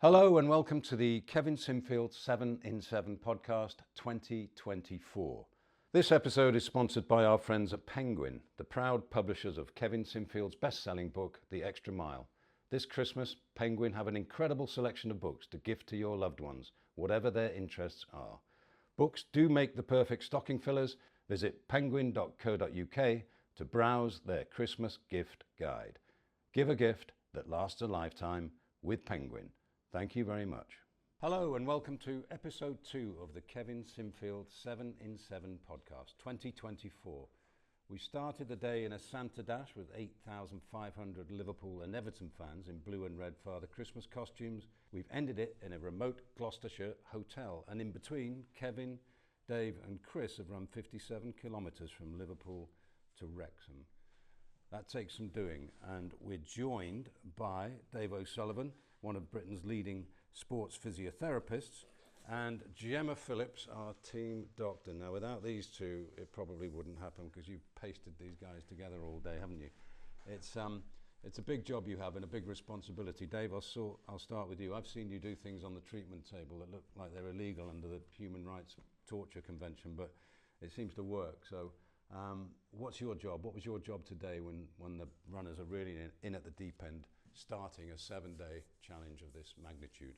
Hello and welcome to the Kevin Sinfield 7 in 7 podcast 2024. This episode is sponsored by our friends at Penguin, the proud publishers of Kevin Sinfield's best-selling book, The Extra Mile. This Christmas, Penguin have an incredible selection of books to gift to your loved ones, whatever their interests are. Books do make the perfect stocking fillers. Visit penguin.co.uk to browse their Christmas gift guide. Give a gift that lasts a lifetime with Penguin. Thank you very much. Hello and welcome to episode 2 of the Kevin Sinfield 7 in 7 podcast 2024. We started the day in a Santa dash with 8,500 Liverpool and Everton fans in blue and red Father Christmas costumes. We've ended it in a remote Gloucestershire hotel, and in between, Kevin, Dave and Chris have run 57 kilometres from Liverpool to Wrexham. That takes some doing, and we're joined by Dave O'Sullivan, one of Britain's leading sports physiotherapists, and Gemma Phillips, our team doctor. Now, without these two, it probably wouldn't happen because you've pasted these guys together all day, haven't you? It's a big job you have and a big responsibility. Dave, I'll start with you. I've seen you do things on the treatment table that look like they're illegal under the Human Rights Torture Convention, but it seems to work. So what's your job? What was your job today when the runners are really in at the deep end, starting a 7-day challenge of this magnitude?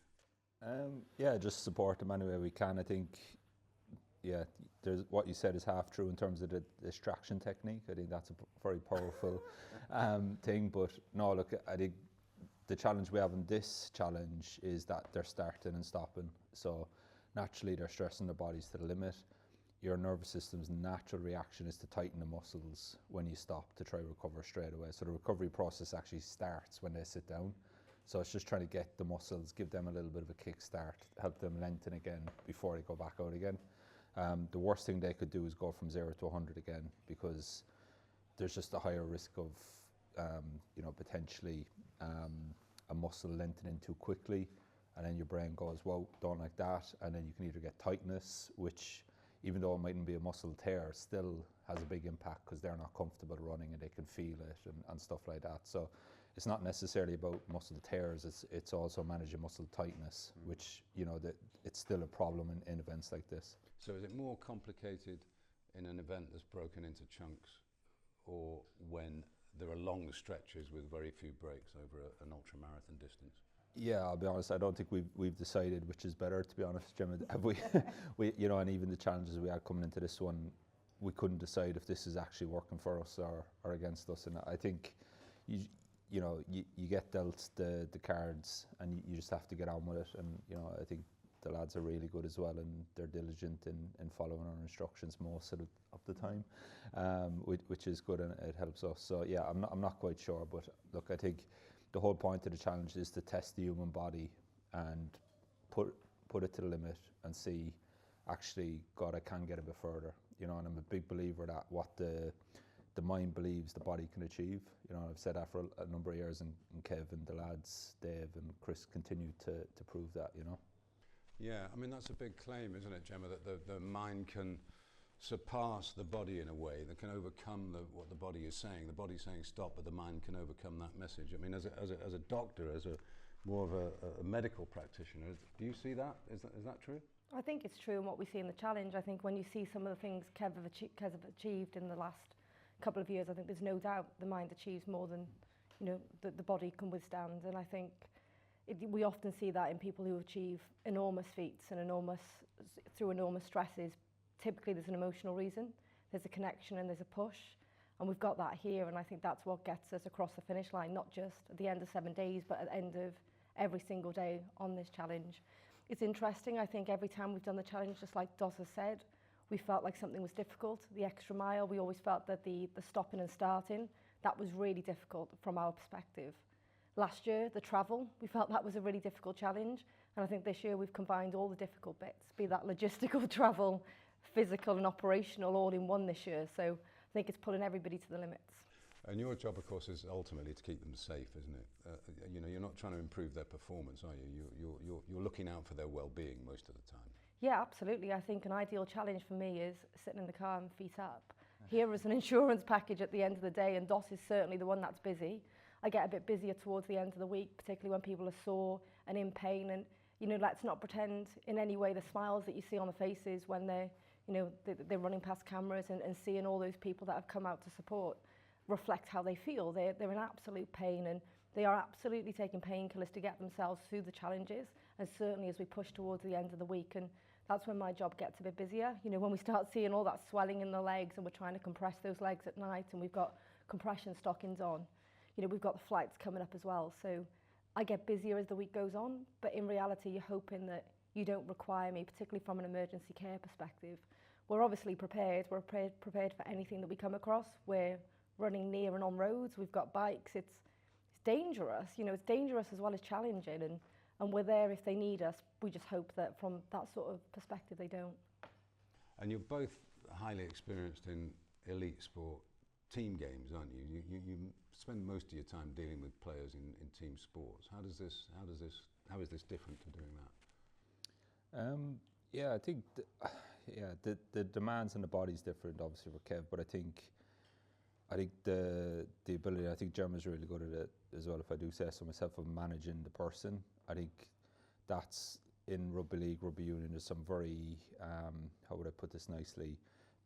Just support them any way we can. I think, there's what you said is half true in terms of the distraction technique. I think that's a very powerful thing. But no, look, I think the challenge we have in this challenge is that they're starting and stopping. So naturally, they're stressing their bodies to the limit. Your nervous system's natural reaction is to tighten the muscles when you stop to try to recover straight away. So the recovery process actually starts when they sit down. So it's just trying to get the muscles, give them a little bit of a kickstart, help them lengthen again before they go back out again. The worst thing they could do is go from 0 to 100 again, because there's just a higher risk of, potentially a muscle lengthening too quickly, and then your brain goes, "Whoa, don't like that," and then you can either get tightness, which, even though it mightn't be a muscle tear, still has a big impact because they're not comfortable running and they can feel it and stuff like that. So it's not necessarily about muscle tears, it's also managing muscle tightness, which, it's still a problem in events like this. So is it more complicated in an event that's broken into chunks, or when there are long stretches with very few breaks over an ultra-marathon distance? Yeah, I'll be honest, I don't think we've decided which is better, to be honest, Gemma. Have we, and even the challenges we had coming into this one, we couldn't decide if this is actually working for us or against us. And I think you get dealt the cards and you just have to get on with it. And, I think the lads are really good as well, and they're diligent in following our instructions most of the time, which is good, and it helps us. So yeah, I'm not quite sure, but look, I think the whole point of the challenge is to test the human body and put it to the limit and see, actually, God, I can get a bit further. And I'm a big believer that what the mind believes the body can achieve. I've said that for a number of years, and Kevin, the lads, Dave and Chris continue to prove that, Yeah, I mean, that's a big claim, isn't it, Gemma, that the mind can surpass the body in a way, that can overcome what the body is saying. The body's saying stop, but the mind can overcome that message. I mean, as a doctor, as a more of a medical practitioner, do you see that? Is that true? I think it's true, and what we see in the challenge. I think when you see some of the things Kev have achieved in the last couple of years, I think there's no doubt the mind achieves more than the body can withstand. And I think we often see that in people who achieve enormous feats and through enormous stresses. Typically there's an emotional reason, there's a connection and there's a push, and we've got that here, and I think that's what gets us across the finish line, not just at the end of 7 days, but at the end of every single day on this challenge. It's interesting, I think every time we've done the challenge, just like Dos has said, we felt like something was difficult. The extra mile, we always felt that the stopping and starting, that was really difficult from our perspective. Last year, the travel, we felt that was a really difficult challenge, and I think this year we've combined all the difficult bits, be that logistical travel, physical and operational, all in one this year. So I think it's pulling everybody to the limits. And your job, of course, is ultimately to keep them safe, isn't it? You're not trying to improve their performance, are you? You're looking out for their well-being most of the time. Yeah, absolutely. I think an ideal challenge for me is sitting in the car and feet up. Here is an insurance package at the end of the day, and Dos is certainly the one that's busy. I get a bit busier towards the end of the week, particularly when people are sore and in pain. And, you know, let's not pretend in any way the smiles that you see on the faces when they're, you know, they're running past cameras and seeing all those people that have come out to support reflect how they feel. They're in absolute pain, and they are absolutely taking painkillers to get themselves through the challenges, and certainly as we push towards the end of the week. And that's when my job gets a bit busier. You know, when we start seeing all that swelling in the legs and we're trying to compress those legs at night, and we've got compression stockings on, you know, we've got the flights coming up as well. So I get busier as the week goes on, but in reality, you're hoping that you don't require me, particularly from an emergency care perspective. We're obviously prepared. We're prepared for anything that we come across. We're running near and on roads. We've got bikes. It's dangerous. You know, it's dangerous as well as challenging, and we're there if they need us. We just hope that from that sort of perspective they don't. And you're both highly experienced in elite sport team games, aren't you? You spend most of your time dealing with players in team sports. How is this different to doing that? Yeah, I think the demands on the body's different, obviously, for Kev, but I think the ability, I think Gemma's really good at it as well, if I do say so myself, of managing the person. I think that's in Rugby League, Rugby Union, there's some very, how would I put this nicely,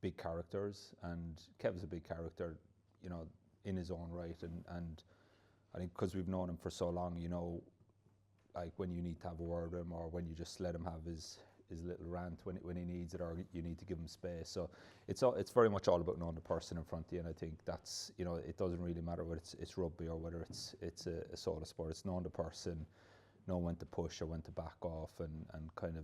big characters, and Kev's a big character, you know, in his own right, and I think because we've known him for so long, you know, like when you need to have a word with him, or when you just let him have his little rant when he needs it, or you need to give him space. So it's very much all about knowing the person in front of you, and I think that's, you know, it doesn't really matter whether it's rugby or whether it's a solo sport. It's knowing the person, knowing when to push or when to back off, and kind of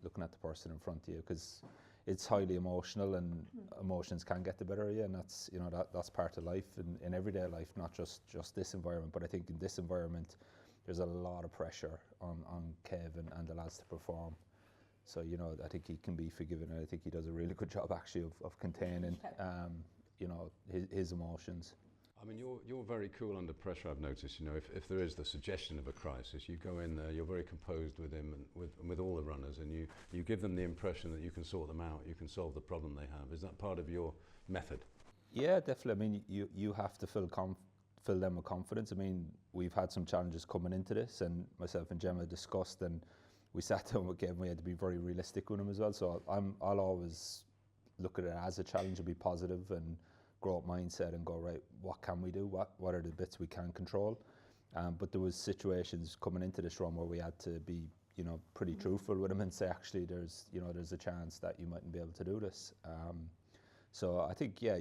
looking at the person in front of you, because it's highly emotional, and emotions can get the better of you, and that's, you know, that's part of life in everyday life, not just this environment. But I think in this environment there's a lot of pressure on Kev and the lads to perform. So, you know, I think he can be forgiven, and I think he does a really good job actually of containing you know, his emotions. I mean, you're very cool under pressure, I've noticed. You know, if there is the suggestion of a crisis, you go in there, you're very composed with him and with all the runners, and you give them the impression that you can sort them out, you can solve the problem they have. Is that part of your method? Yeah, definitely. I mean, you have to fill them with confidence. I mean, we've had some challenges coming into this, and myself and Gemma discussed, and we sat down with Kevin. We had to be very realistic with him as well. So I'll always look at it as a challenge and be positive, and grow up mindset and go, right, what can we do? What are the bits we can control? But there was situations coming into this run where we had to be, you know, pretty truthful with him and say, actually, there's a chance that you mightn't be able to do this. So I think, yeah,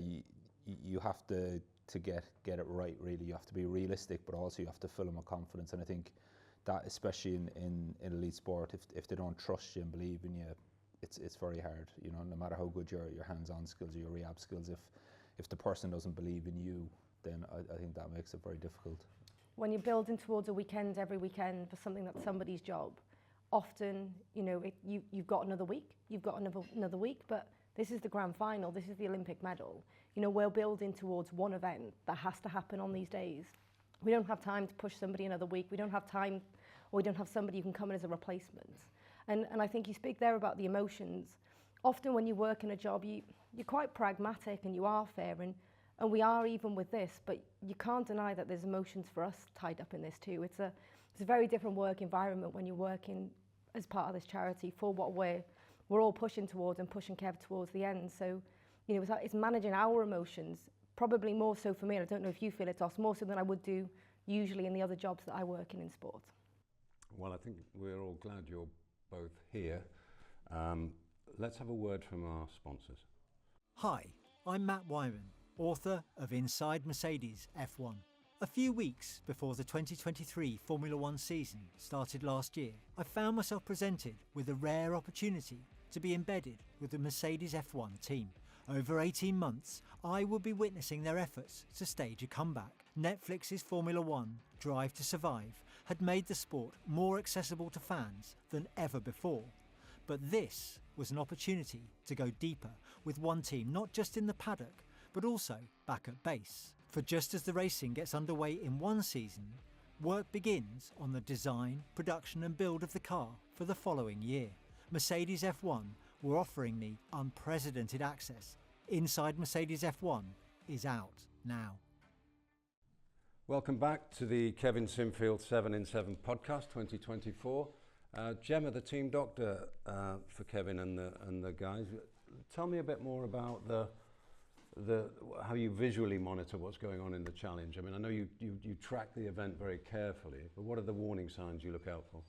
you have to get it right, really. You have to be realistic, but also you have to fill them with confidence. And I think that, especially in elite sport, if they don't trust you and believe in you, it's very hard. You know, no matter how good your hands-on skills or your rehab skills, if the person doesn't believe in you, then I think that makes it very difficult. When you're building towards a weekend every weekend for something that's somebody's job, often, you know, you've got another week, another week, but this is the grand final, this is the Olympic medal. You know, we're building towards one event that has to happen on these days. We don't have time to push somebody another week. We don't have time, or we don't have somebody who can come in as a replacement. And I think you speak there about the emotions. Often when you work in a job, you're quite pragmatic and you are fair, and we are even with this, but you can't deny that there's emotions for us tied up in this too. It's a very different work environment when you're working as part of this charity for what we're all pushing towards, and pushing Kev towards the end. So, you know, it's managing our emotions, probably more so for me, and I don't know if you feel it, Os, more so than I would do usually in the other jobs that I work in sport. Well, I think we're all glad you're both here. Let's have a word from our sponsors. Hi, I'm Matt Wyman, author of Inside Mercedes F1. A few weeks before the 2023 Formula One season started last year, I found myself presented with a rare opportunity to be embedded with the Mercedes F1 team. Over 18 months, I will be witnessing their efforts to stage a comeback. Netflix's Formula One, Drive to Survive, had made the sport more accessible to fans than ever before. But this was an opportunity to go deeper with one team, not just in the paddock, but also back at base. For just as the racing gets underway in one season, work begins on the design, production and build of the car for the following year. Mercedes F1 were offering me unprecedented access. Inside Mercedes F1 is out now. Welcome back to the Kevin Sinfield 7 in 7 podcast 2024. Gemma, the team doctor for Kevin and the guys, tell me a bit more about how you visually monitor what's going on in the challenge. I mean, I know you track the event very carefully, but what are the warning signs you look out for?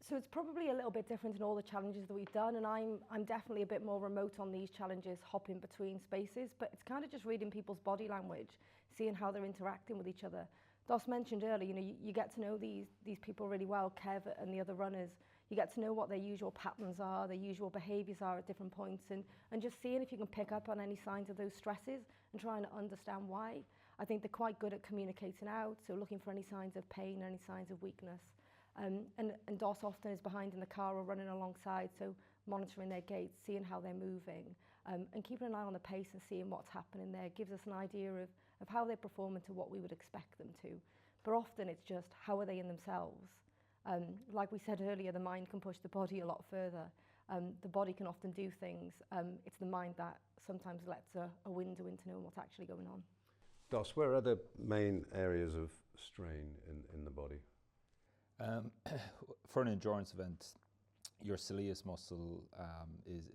So it's probably a little bit different in all the challenges that we've done, and I'm definitely a bit more remote on these challenges, hopping between spaces, but it's kind of just reading people's body language, seeing how they're interacting with each other. Dos mentioned earlier, you get to know these people really well, Kev and the other runners. You get to know what their usual patterns are, their usual behaviours are at different points, and just seeing if you can pick up on any signs of those stresses and trying to understand why. I think they're quite good at communicating out, so looking for any signs of pain, any signs of weakness. And Dos often is behind in the car or running alongside, so monitoring their gaits, seeing how they're moving, and keeping an eye on the pace and seeing what's happening there gives us an idea of how they're performing to what we would expect them to. But often it's just, how are they in themselves? Like we said earlier, the mind can push the body a lot further. The body can often do things. It's the mind that sometimes lets a window into knowing what's actually going on. Dos, where are the main areas of strain in the body? For an endurance event, your soleus muscle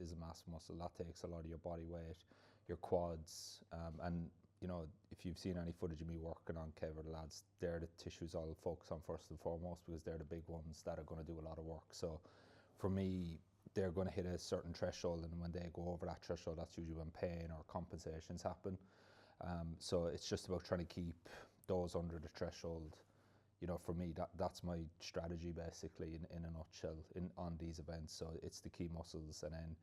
is a massive muscle that takes a lot of your body weight, your quads, and you know, if you've seen any footage of me working on Kev or the lads, they're the tissues I'll focus on first and foremost, because they're the big ones that are going to do a lot of work. So for me, they're going to hit a certain threshold, and when they go over that threshold, that's usually when pain or compensations happen. So it's just about trying to keep those under the threshold. You know, for me, that's my strategy basically in a nutshell on these events. So it's the key muscles, and then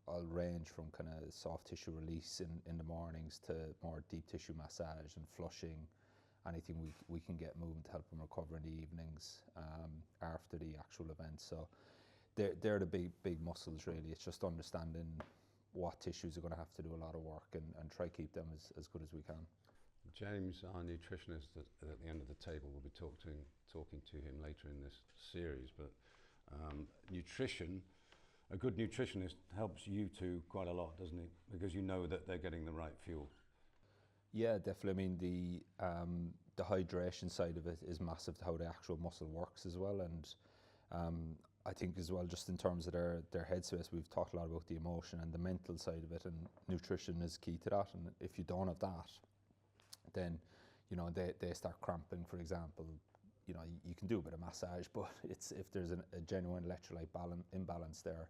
I'll range from kind of soft tissue release in the mornings to more deep tissue massage and flushing, anything we can get moving to help them recover in the evenings after the actual event. So they're the big muscles really. It's just understanding what tissues are going to have to do a lot of work and try keep them as good as we can. James, our nutritionist at the end of the table, will be talking to him later in this series, but nutrition, a good nutritionist helps you too quite a lot, doesn't it? Because you know that they're getting the right fuel. Yeah, definitely. I mean, the hydration side of it is massive to how the actual muscle works as well, and I think as well, just in terms of their headspace, we've talked a lot about the emotion and the mental side of it, and nutrition is key to that. And if you don't have that, then you know they start cramping, for example. You know, you can do a bit of massage, but it's if there's a genuine electrolyte imbalance there,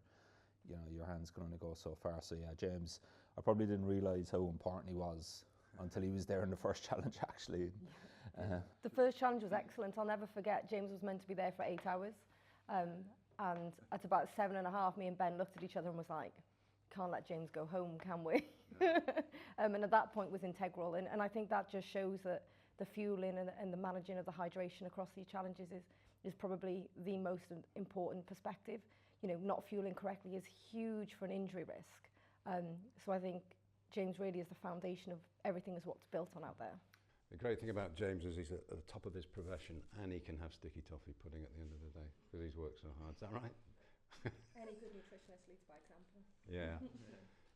you know, your hands can only go so far. So yeah, James, I probably didn't realise how important he was until he was there in the first challenge actually. The first challenge was excellent. I'll never forget, James was meant to be there for 8 hours, and at about 7.5, me and Ben looked at each other and was like, can't let James go home, can we? And at that point was integral, and I think that just shows that the fueling and the managing of the hydration across these challenges is probably the most important perspective. You know, not fueling correctly is huge for an injury risk. So I think James really is the foundation of everything is what's built on out there. The great thing about James is he's at the top of his profession, and he can have sticky toffee pudding at the end of the day because he's worked so hard. Is that right? Any good nutritionist leads by example. Yeah.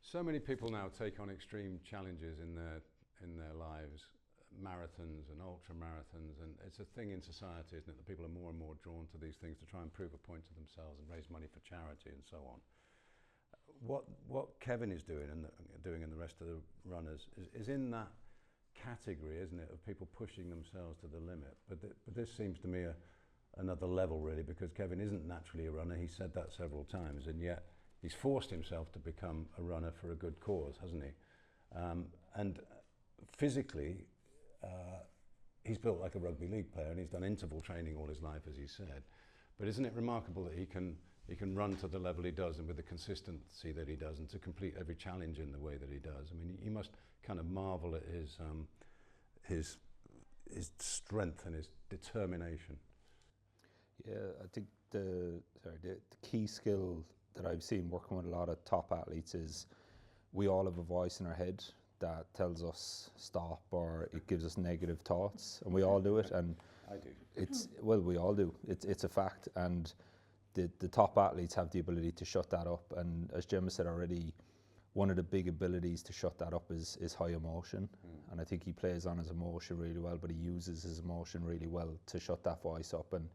So many people now take on extreme challenges in their lives, marathons and ultra marathons, and it's a thing in society, isn't it, that people are more and more drawn to these things to try and prove a point to themselves and raise money for charity and so on. What Kevin is doing and the rest of the runners is in that category, isn't it, of people pushing themselves to the limit. But this seems to me another level really, because Kevin isn't naturally a runner. He said that several times, and yet he's forced himself to become a runner for a good cause, hasn't he? And physically, he's built like a rugby league player, and he's done interval training all his life, as he said. But isn't it remarkable that he can run to the level he does and with the consistency that he does, and to complete every challenge in the way that he does? I mean, you must kind of marvel at his strength and his determination. Yeah, I think the key skill that I've seen working with a lot of top athletes is we all have a voice in our head that tells us stop, or it gives us negative thoughts, and we all do it. And I do. We all do. It's a fact, and the top athletes have the ability to shut that up. And as Gemma said already, one of the big abilities to shut that up is high emotion. And I think he plays on his emotion really well, but he uses his emotion really well to shut that voice up. And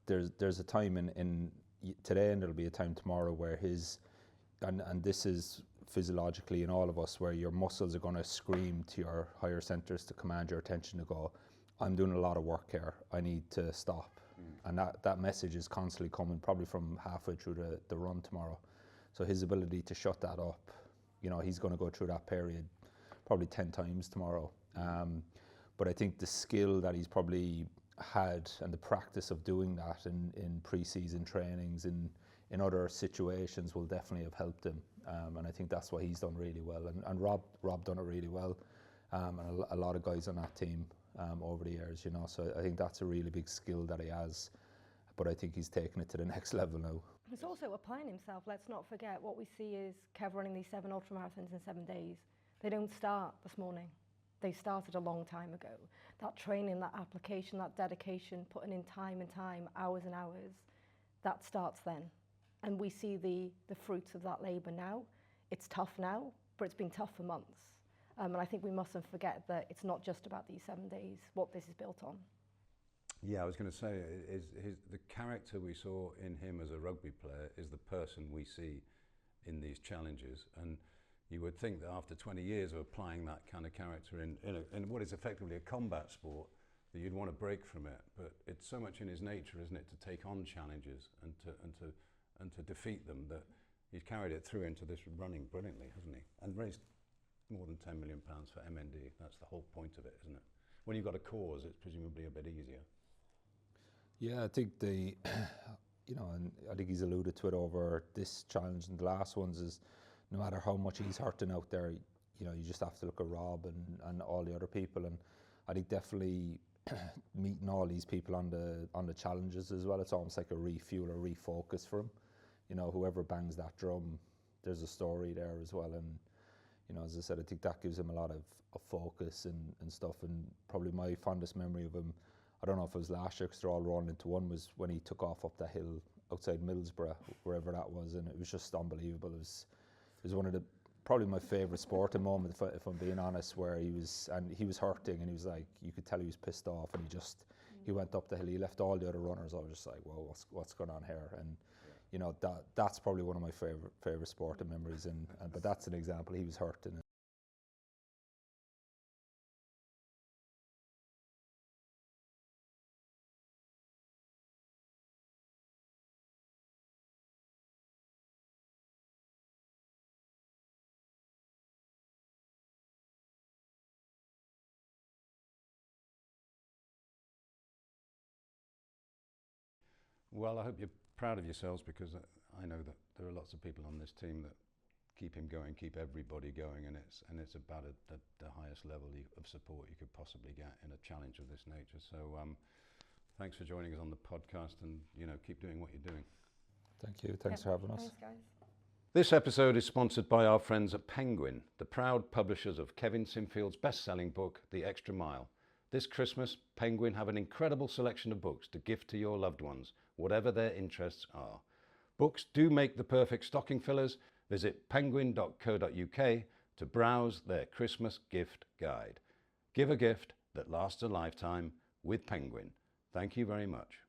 there's a time in today, and there'll be a time tomorrow where and this is physiologically in all of us, where your muscles are going to scream to your higher centers to command your attention to go, I'm doing a lot of work here, I need to stop. And that message is constantly coming, probably from halfway through the run tomorrow. So his ability to shut that up, you know, he's going to go through that period probably 10 times tomorrow. But I think the skill that he's probably had and the practice of doing that in pre-season trainings, in other situations, will definitely have helped him. And I think that's what he's done really well. And Rob done it really well. And a lot of guys on that team over the years, you know. So I think that's a really big skill that he has. But I think he's taken it to the next level now. It's also applying himself. Let's not forget what we see is Kev running these 7 ultramarathons in 7 days. They don't start this morning. They started a long time ago. That training, that application, that dedication, putting in time and time, hours and hours, that starts then. And we see the fruits of that labour now. It's tough now, but it's been tough for months. And I think we mustn't forget that it's not just about these 7 days, what this is built on. Yeah, I was going to say, the character we saw in him as a rugby player is the person we see in these challenges. And you would think that after 20 years of applying that kind of character in what is effectively a combat sport, that you'd want to break from it. But it's so much in his nature, isn't it, to take on challenges and to defeat them, that he's carried it through into this running brilliantly, hasn't he? And raised more than £10 million for MND. That's the whole point of it, isn't it? When you've got a cause, it's presumably a bit easier. Yeah, I think you know, and I think he's alluded to it over this challenge and the last ones, is no matter how much he's hurting out there, you know, you just have to look at Rob and all the other people. And I think definitely meeting all these people on the challenges as well, it's almost like a refuel or refocus for him. You know, whoever bangs that drum, there's a story there as well. And, you know, as I said, I think that gives him a lot of focus and stuff. And probably my fondest memory of him, I don't know if it was last year because they're all rolling into one, was when he took off up the hill outside Middlesbrough, wherever that was, and it was just unbelievable. It was one of the, probably my favourite sporting moment, if I'm being honest, where he was hurting, and he was like, you could tell he was pissed off, and he went up the hill, he left all the other runners. I was just like, whoa, what's going on here? And you know, that's probably one of my favourite sporting memories, but that's an example. He was hurting. Well, I hope you're proud of yourselves, because I know that there are lots of people on this team that keep him going, keep everybody going, and it's about the highest level of support you could possibly get in a challenge of this nature. So thanks for joining us on the podcast, and you know, keep doing what you're doing. Thank you. Thanks for having us. Thanks, guys. This episode is sponsored by our friends at Penguin, the proud publishers of Kevin Sinfield's best-selling book, The Extra Mile. This Christmas, Penguin have an incredible selection of books to gift to your loved ones, whatever their interests are. Books do make the perfect stocking fillers. Visit penguin.co.uk to browse their Christmas gift guide. Give a gift that lasts a lifetime with Penguin. Thank you very much.